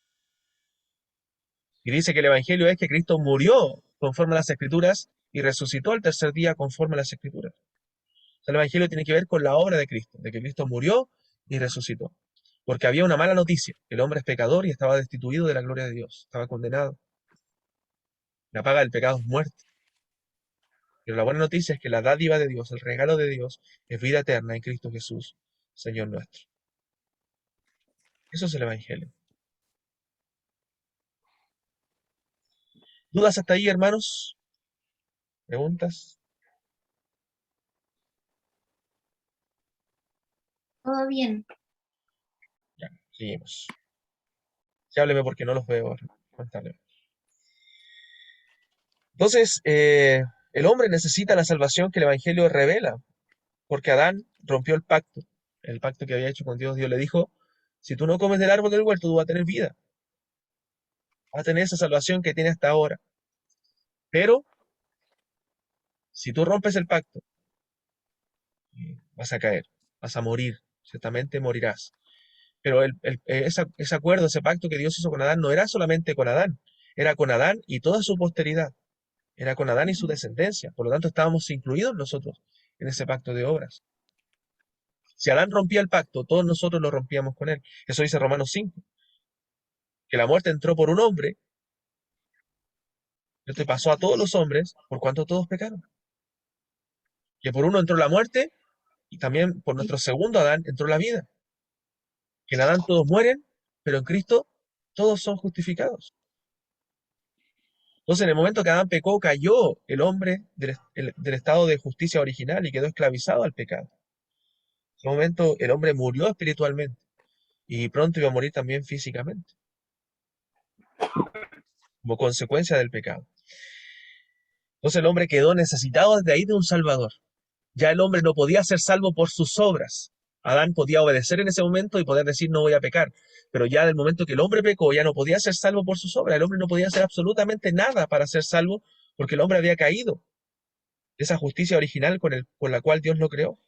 F: Y dice que el Evangelio es que Cristo murió conforme a las Escrituras y resucitó al tercer día conforme a las Escrituras. O sea, el Evangelio tiene que ver con la obra de Cristo, de que Cristo murió y resucitó. Porque había una mala noticia, el hombre es pecador y estaba destituido de la gloria de Dios, estaba condenado. La paga del pecado es muerte. Pero la buena noticia es que la dádiva de Dios, el regalo de Dios, es vida eterna en Cristo Jesús, Señor nuestro. Eso es el Evangelio. ¿Dudas hasta ahí, hermanos? ¿Preguntas?
C: Todo bien.
F: Ya, seguimos. Sí, hábleme porque no los veo. Cuéntale. Entonces, el hombre necesita la salvación que el Evangelio revela, porque Adán rompió el pacto que había hecho con Dios. Dios le dijo, si tú no comes del árbol del huerto, tú vas a tener vida, vas a tener esa salvación que tiene hasta ahora. Pero, si tú rompes el pacto, vas a caer, vas a morir, ciertamente morirás. Pero ese acuerdo, ese pacto que Dios hizo con Adán, no era solamente con Adán, era con Adán y toda su posteridad. era con Adán y su descendencia. Por lo tanto, estábamos incluidos nosotros en ese pacto de obras. Si Adán rompía el pacto, todos nosotros lo rompíamos con él. Eso dice Romanos 5, que la muerte entró por un hombre, y te pasó a todos los hombres, por cuanto todos pecaron. Que por uno entró la muerte, y también por nuestro segundo Adán entró la vida. Que en Adán todos mueren, pero en Cristo todos son justificados. Entonces, en el momento que Adán pecó, cayó el hombre del estado de justicia original y quedó esclavizado al pecado. En ese momento, el hombre murió espiritualmente y pronto iba a morir también físicamente, como consecuencia del pecado. Entonces, el hombre quedó necesitado desde ahí de un Salvador. Ya el hombre no podía ser salvo por sus obras. Adán podía obedecer en ese momento y poder decir no voy a pecar, pero ya del momento que el hombre pecó ya no podía ser salvo por sus obras. El hombre no podía hacer absolutamente nada para ser salvo porque el hombre había caído de esa justicia original con la cual Dios lo creó.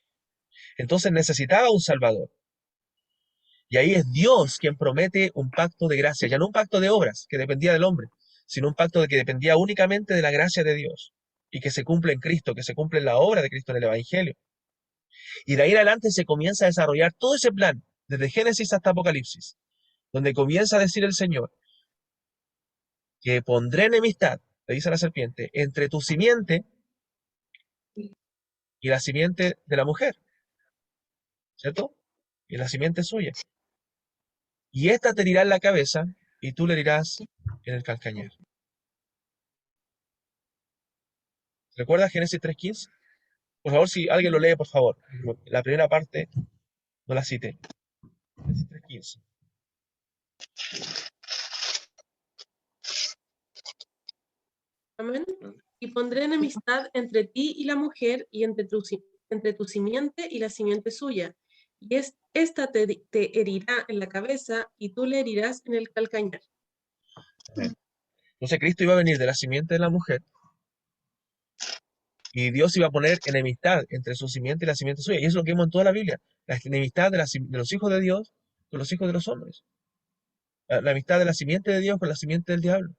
F: Entonces necesitaba un Salvador. Y ahí es Dios quien promete un pacto de gracia, ya no un pacto de obras que dependía del hombre, sino un pacto de que dependía únicamente de la gracia de Dios y que se cumple en Cristo, que se cumple en la obra de Cristo en el Evangelio. Y de ahí en adelante se comienza a desarrollar todo ese plan, desde Génesis hasta Apocalipsis, donde comienza a decir el Señor que pondré enemistad, le dice a la serpiente, entre tu simiente y la simiente de la mujer, ¿cierto? Y la simiente suya. Y ésta te herirá en la cabeza y tú le herirás en el calcañar. ¿Recuerdas Génesis 3:15? Por favor, si alguien lo lee, por favor. La primera parte no la cité. Génesis 3:15.
H: Amén. Y pondré enemistad entre ti y la mujer, y entre tu simiente y la simiente suya. Y esta te herirá en la cabeza, y tú le herirás en el calcañar.
F: Entonces Cristo iba a venir de la simiente de la mujer y Dios iba a poner enemistad entre su simiente y la simiente suya. Y eso es lo que vemos en toda la Biblia. La enemistad de los hijos de Dios con los hijos de los hombres. La amistad de la simiente de Dios con la simiente del diablo.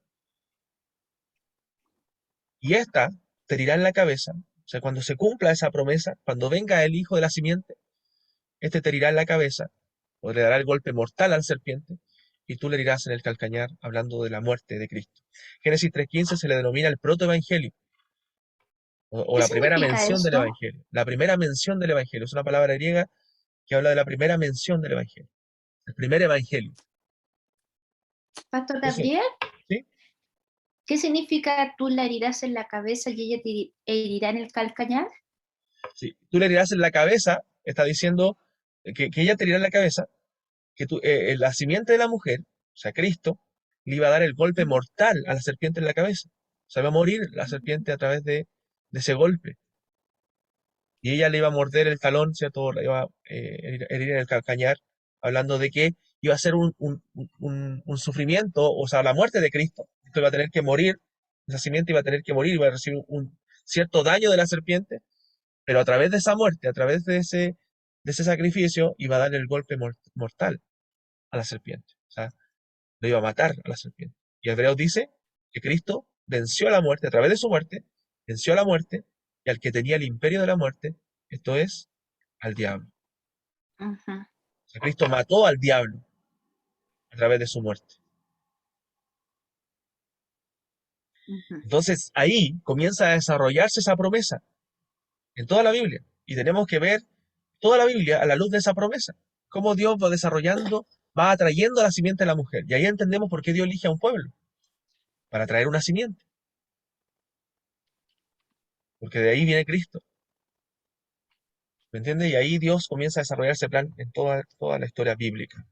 F: Y esta te herirá en la cabeza. O sea, cuando se cumpla esa promesa, cuando venga el hijo de la simiente, este te herirá en la cabeza, o le dará el golpe mortal a la serpiente, y tú le herirás en el calcañar, hablando de la muerte de Cristo. Génesis 3:15 se le denomina el protoevangelio, o
C: ¿Qué
F: la primera
C: significa
F: mención del
C: eso?
F: evangelio. La primera mención del evangelio es una palabra griega que habla de la primera mención del evangelio. El primer evangelio.
C: Pastor
F: Entonces,
C: Gabriel,
F: ¿sí?
C: ¿qué significa tú la herirás en la cabeza y ella te herirá en el calcañar?
F: Sí. Tú le herirás en la cabeza, está diciendo que ella te herirá en la cabeza, que la simiente de la mujer, o sea, Cristo, le iba a dar el golpe mortal a la serpiente en la cabeza. O sea, iba a morir la serpiente a través de ese golpe. Y ella le iba a morder el talón, ¿cierto? La iba a herir en el calcañar, hablando de que iba a ser un sufrimiento, o sea, la muerte de Cristo. Cristo iba a tener que morir, esa simiente iba a tener que morir, iba a recibir un cierto daño de la serpiente, pero a través de esa muerte, a través de ese sacrificio, iba a dar el golpe mortal a la serpiente. O sea, lo iba a matar a la serpiente. Y Hebreos dice que Cristo venció a la muerte, a través de su muerte, venció a la muerte y al que tenía el imperio de la muerte, esto es, al diablo.
C: Ajá,
F: O sea, Cristo mató al diablo a través de su muerte.
C: ajá.
F: Entonces ahí comienza a desarrollarse esa promesa en toda la Biblia. Y tenemos que ver toda la Biblia a la luz de esa promesa. Cómo Dios va desarrollando, va atrayendo a la simiente de la mujer. Y ahí entendemos por qué Dios elige a un pueblo, para traer una simiente. Porque de ahí viene Cristo. ¿Me entiendes? Y ahí Dios comienza a desarrollar ese plan en toda la historia bíblica.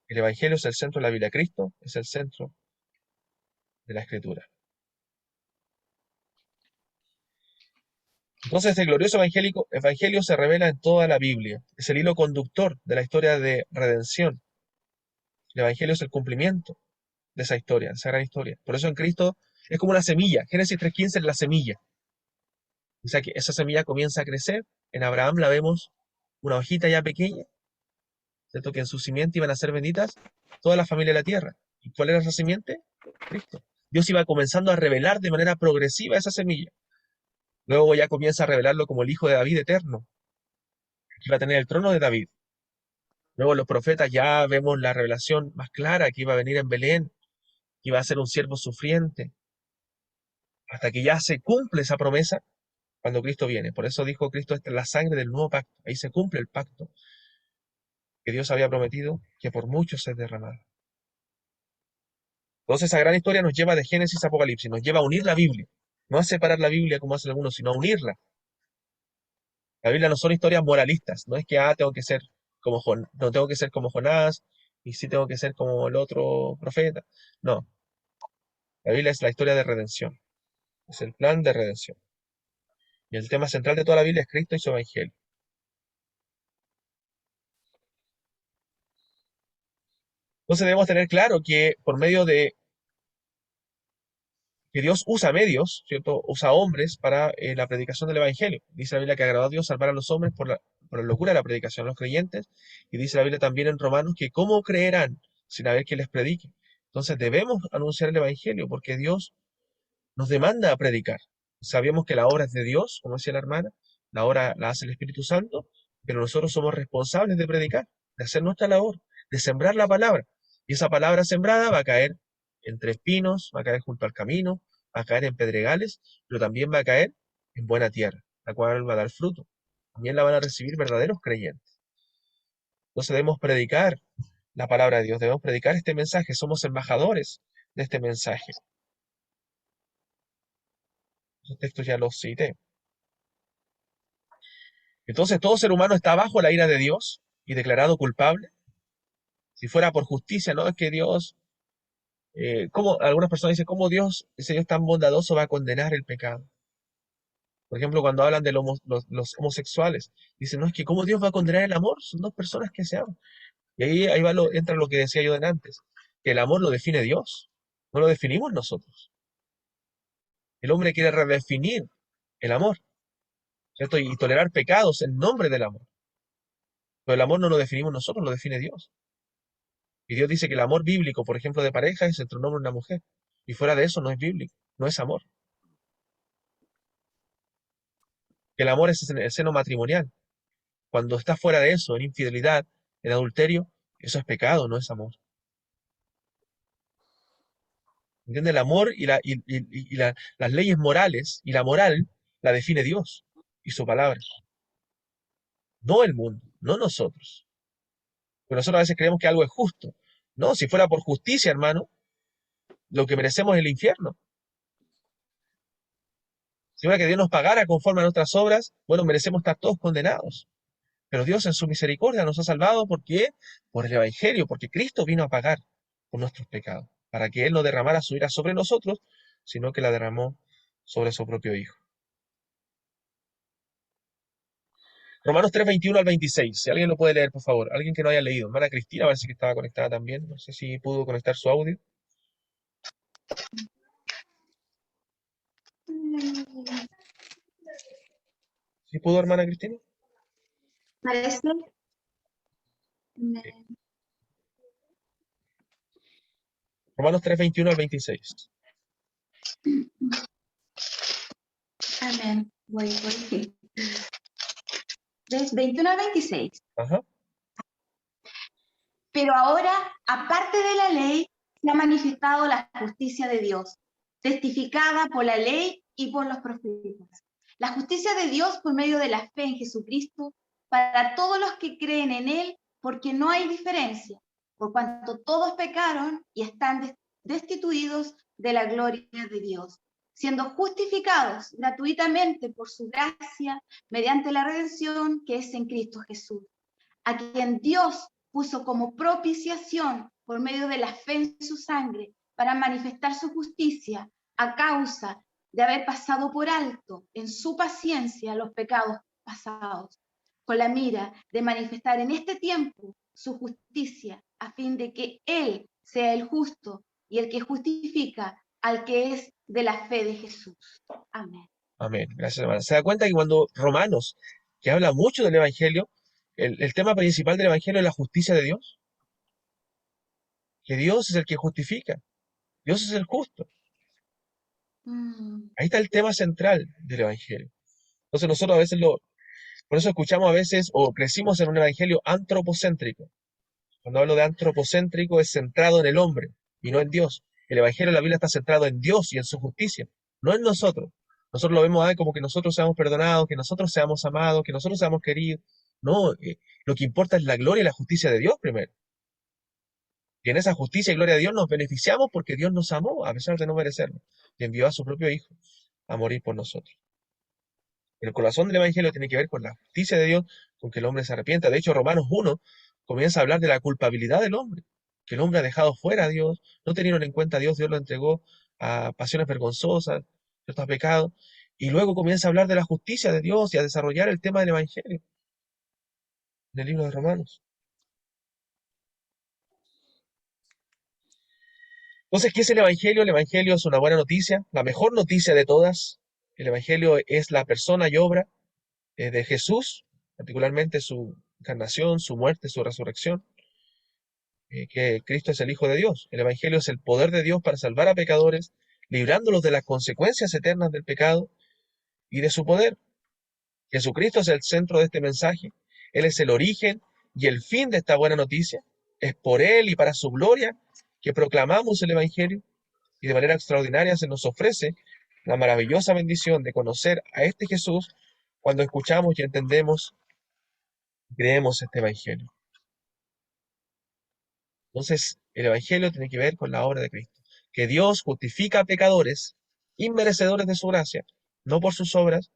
F: El Evangelio es el centro de la Biblia. Cristo es el centro de la Escritura. Entonces, este glorioso evangelio se revela en toda la Biblia. Es el hilo conductor de la historia de redención. El Evangelio es el cumplimiento de esa historia, de esa gran historia. Por eso en Cristo es como una semilla. Génesis 3:15 es la semilla. O sea que esa semilla comienza a crecer. En Abraham la vemos una hojita ya pequeña, ¿cierto? Que en su simiente iban a ser benditas toda la familia de la tierra. ¿Y cuál era esa simiente? Cristo. Dios iba comenzando a revelar de manera progresiva esa semilla. Luego ya comienza a revelarlo como el hijo de David eterno, que iba a tener el trono de David. Luego los profetas ya vemos la revelación más clara, que iba a venir en Belén, que iba a ser un siervo sufriente, hasta que ya se cumple esa promesa cuando Cristo viene. Por eso dijo Cristo, esta es la sangre del nuevo pacto. Ahí se cumple el pacto que Dios había prometido, que por muchos se derramará. Entonces esa gran historia nos lleva de Génesis a Apocalipsis, nos lleva a unir la Biblia. No a separar la Biblia como hacen algunos, sino a unirla. La Biblia no son historias moralistas, no es que tengo que ser como no tengo que ser como Jonás, y sí tengo que ser como el otro profeta. No, la Biblia es la historia de redención, es el plan de redención. Y el tema central de toda la Biblia es Cristo y su Evangelio. Entonces debemos tener claro que por medio de que Dios usa medios, ¿cierto? Usa hombres para la predicación del Evangelio. Dice la Biblia que agradó a Dios salvar a los hombres por la locura de la predicación a los creyentes. Y dice la Biblia también en Romanos que ¿cómo creerán sin haber quien les predique? Entonces debemos anunciar el Evangelio porque Dios nos demanda a predicar. Sabemos que la obra es de Dios, como decía la hermana, la obra la hace el Espíritu Santo, pero nosotros somos responsables de predicar, de hacer nuestra labor, de sembrar la palabra. Y esa palabra sembrada va a caer entre espinos, va a caer junto al camino, va a caer en pedregales, pero también va a caer en buena tierra, la cual va a dar fruto. También la van a recibir verdaderos creyentes. Entonces debemos predicar la palabra de Dios, debemos predicar este mensaje, somos embajadores de este mensaje. Esos textos ya los cité. Entonces todo ser humano está bajo la ira de Dios y declarado culpable. Si fuera por justicia, ¿no? Es que Dios, ¿cómo? Algunas personas dicen, ¿cómo Dios, ese Dios tan bondadoso, va a condenar el pecado? Por ejemplo, cuando hablan de los homosexuales, dicen, no, es que ¿cómo Dios va a condenar el amor? Son dos personas que se aman. Y ahí entra lo que decía yo antes, que el amor lo define Dios, no lo definimos nosotros. El hombre quiere redefinir el amor, ¿cierto? Y tolerar pecados en nombre del amor. Pero el amor no lo definimos nosotros, lo define Dios. Y Dios dice que el amor bíblico, por ejemplo, de pareja, es entre un hombre y una mujer. Y fuera de eso no es bíblico, no es amor. Que el amor es en el seno matrimonial. Cuando está fuera de eso, en infidelidad, en adulterio, eso es pecado, no es amor. ¿Entiende? El amor las leyes morales y la moral la define Dios y su palabra. No el mundo, no nosotros. Pero nosotros a veces creemos que algo es justo. No, si fuera por justicia, hermano, lo que merecemos es el infierno. Si fuera que Dios nos pagara conforme a nuestras obras, bueno, merecemos estar todos condenados. Pero Dios en su misericordia nos ha salvado, ¿por qué? Por el Evangelio, porque Cristo vino a pagar por nuestros pecados, para que Él no derramara su ira sobre nosotros, sino que la derramó sobre su propio Hijo. Romanos 3, 21 al 26. Si alguien lo puede leer, por favor. Alguien que no haya leído. Hermana Cristina, parece que estaba conectada también. No sé si pudo conectar su audio. ¿Sí pudo, hermana Cristina?
C: Parece.
F: Romanos 3, 21 al 26.
C: Amén. Voy. 21 al 26.
F: Ajá.
C: Pero ahora, aparte de la ley, se ha manifestado la justicia de Dios, testificada por la ley y por los profetas. La justicia de Dios por medio de la fe en Jesucristo para todos los que creen en Él, porque no hay diferencia, por cuanto todos pecaron y están destituidos de la gloria de Dios, siendo justificados gratuitamente por su gracia mediante la redención que es en Cristo Jesús, a quien Dios puso como propiciación por medio de la fe en su sangre para manifestar su justicia a causa de haber pasado por alto en su paciencia los pecados pasados, con la mira de manifestar en este tiempo su justicia, a fin de que Él sea el justo y el que justifica al que es de la fe de Jesús. Amén.
F: Amén. Gracias, hermana. ¿Se da cuenta que cuando Romanos, que habla mucho del Evangelio, el tema principal del Evangelio es la justicia de Dios? Que Dios es el que justifica. Dios es el justo. Ahí está el tema central del Evangelio. Entonces nosotros a veces por eso escuchamos a veces o crecimos en un Evangelio antropocéntrico. Cuando hablo de antropocéntrico es centrado en el hombre y no en Dios. El Evangelio de la Biblia está centrado en Dios y en su justicia, no en nosotros. Nosotros lo vemos como que nosotros seamos perdonados, que nosotros seamos amados, que nosotros seamos queridos. No, lo que importa es la gloria y la justicia de Dios primero. Y en esa justicia y gloria de Dios nos beneficiamos porque Dios nos amó a pesar de no merecerlo. Y envió a su propio Hijo a morir por nosotros. El corazón del Evangelio tiene que ver con la justicia de Dios, con que el hombre se arrepienta. De hecho, Romanos 1 comienza a hablar de la culpabilidad del hombre, que el hombre ha dejado fuera a Dios, no teniendo en cuenta a Dios, Dios lo entregó a pasiones vergonzosas, ciertos pecados, y luego comienza a hablar de la justicia de Dios y a desarrollar el tema del Evangelio en el libro de Romanos. Entonces, ¿qué es el Evangelio? El Evangelio es una buena noticia, la mejor noticia de todas. El Evangelio es la persona y obra de Jesús, particularmente su encarnación, su muerte, su resurrección, que Cristo es el Hijo de Dios. El Evangelio es el poder de Dios para salvar a pecadores, librándolos de las consecuencias eternas del pecado y de su poder. Jesucristo es el centro de este mensaje. Él es el origen y el fin de esta buena noticia. Es por Él y para su gloria que proclamamos el Evangelio y de manera extraordinaria se nos ofrece la maravillosa bendición de conocer a este Jesús cuando escuchamos y entendemos y creemos este Evangelio. Entonces, el Evangelio tiene que ver con la obra de Cristo, que Dios justifica a pecadores inmerecedores de su gracia, no por sus obras,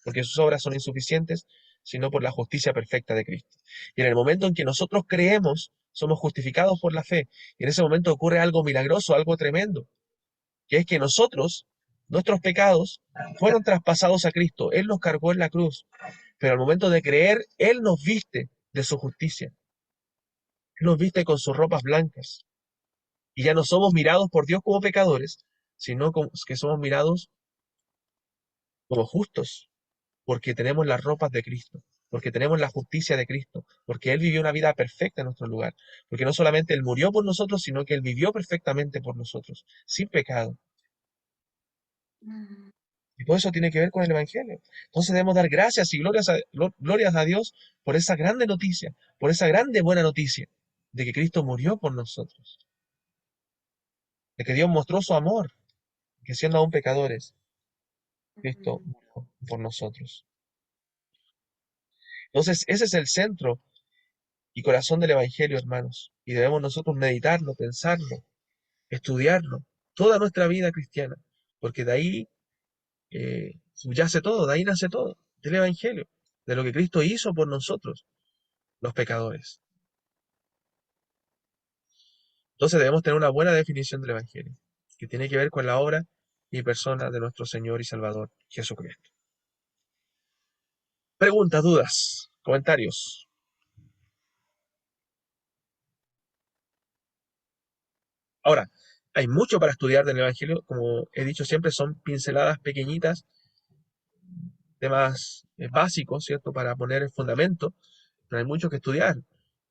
F: porque sus obras son insuficientes, sino por la justicia perfecta de Cristo. Y en el momento en que nosotros creemos, somos justificados por la fe, y en ese momento ocurre algo milagroso, algo tremendo, que es que nuestros pecados, fueron traspasados a Cristo, Él los cargó en la cruz, pero al momento de creer, Él nos viste de su justicia, Él nos viste con sus ropas blancas. Y ya no somos mirados por Dios como pecadores, sino que somos mirados como justos, porque tenemos las ropas de Cristo, porque tenemos la justicia de Cristo, porque Él vivió una vida perfecta en nuestro lugar, porque no solamente Él murió por nosotros, sino que Él vivió perfectamente por nosotros, sin pecado. Y todo eso tiene que ver con el Evangelio. Entonces debemos dar gracias y glorias a Dios por esa grande noticia, por esa grande buena noticia de que Cristo murió por nosotros, de que Dios mostró su amor, que siendo aún pecadores, Cristo murió por nosotros. Entonces, ese es el centro y corazón del Evangelio, hermanos. Y debemos nosotros meditarlo, pensarlo, estudiarlo, toda nuestra vida cristiana, porque de ahí yace todo, de ahí nace todo, del Evangelio, de lo que Cristo hizo por nosotros, los pecadores. Entonces debemos tener una buena definición del Evangelio, que tiene que ver con la obra y persona de nuestro Señor y Salvador, Jesucristo. Preguntas, dudas, comentarios. Ahora, hay mucho para estudiar del Evangelio, como he dicho siempre, son pinceladas pequeñitas, temas básicos, ¿cierto? Para poner el fundamento, pero hay mucho que estudiar.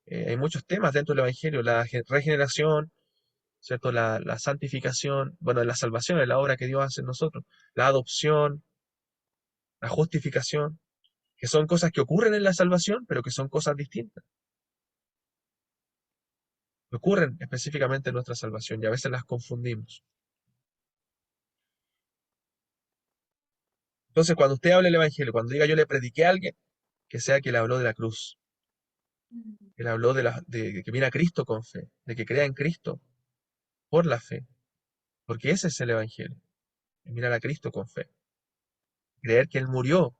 F: Hay muchos temas dentro del Evangelio, la regeneración, ¿cierto? La santificación, bueno, la salvación es la obra que Dios hace en nosotros, la adopción, la justificación, que son cosas que ocurren en la salvación, pero que son cosas distintas. Que ocurren específicamente en nuestra salvación y a veces las confundimos. Entonces, cuando usted hable del Evangelio, cuando diga yo le prediqué a alguien, que sea que le habló de la cruz, que le habló de que mira a Cristo con fe, de que crea en Cristo por la fe, porque ese es el Evangelio, mirar a Cristo con fe, creer que Él murió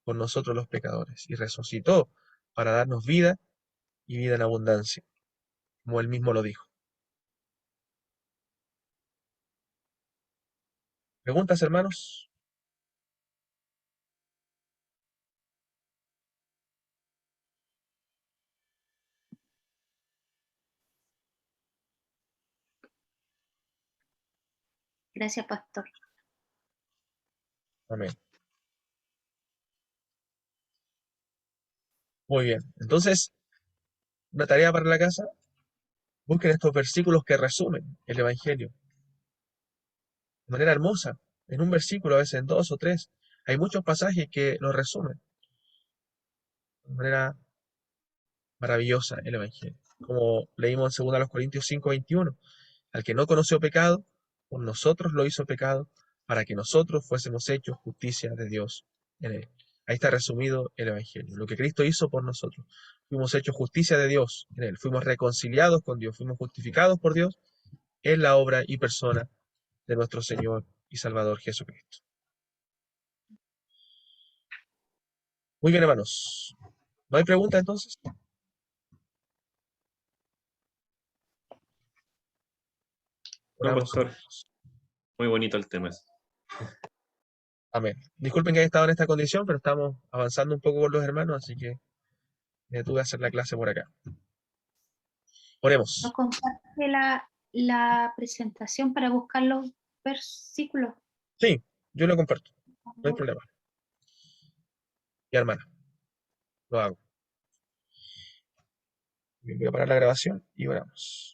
F: por nosotros los pecadores y resucitó para darnos vida y vida en abundancia, como Él mismo lo dijo. ¿Preguntas, hermanos?
C: Gracias, pastor.
F: Amén. Muy bien. Entonces, una tarea para la casa. Busquen estos versículos que resumen el Evangelio de manera hermosa. en un versículo, a veces en dos o tres. Hay muchos pasajes que lo resumen de manera maravillosa el Evangelio. Como leímos en 2 Corintios 5:21, al que no conoció pecado, por nosotros lo hizo pecado, para que nosotros fuésemos hechos justicia de Dios en él. Ahí está resumido el Evangelio, lo que Cristo hizo por nosotros. Fuimos hechos justicia de Dios en él, fuimos reconciliados con Dios, fuimos justificados por Dios en la obra y persona de nuestro Señor y Salvador Jesucristo. Muy bien, hermanos. ¿No hay preguntas entonces?
E: No,
F: Oramos.
E: pastor, muy bonito el tema.
F: Amén. Disculpen que haya estado en esta condición, pero estamos avanzando un poco con los hermanos, así que me detuve a hacer la clase por acá. Oremos.
I: ¿Nos comparte la presentación para buscar los versículos?
F: Sí, yo lo comparto, no hay problema. Ya, hermana, lo hago. Voy a parar la grabación y oramos.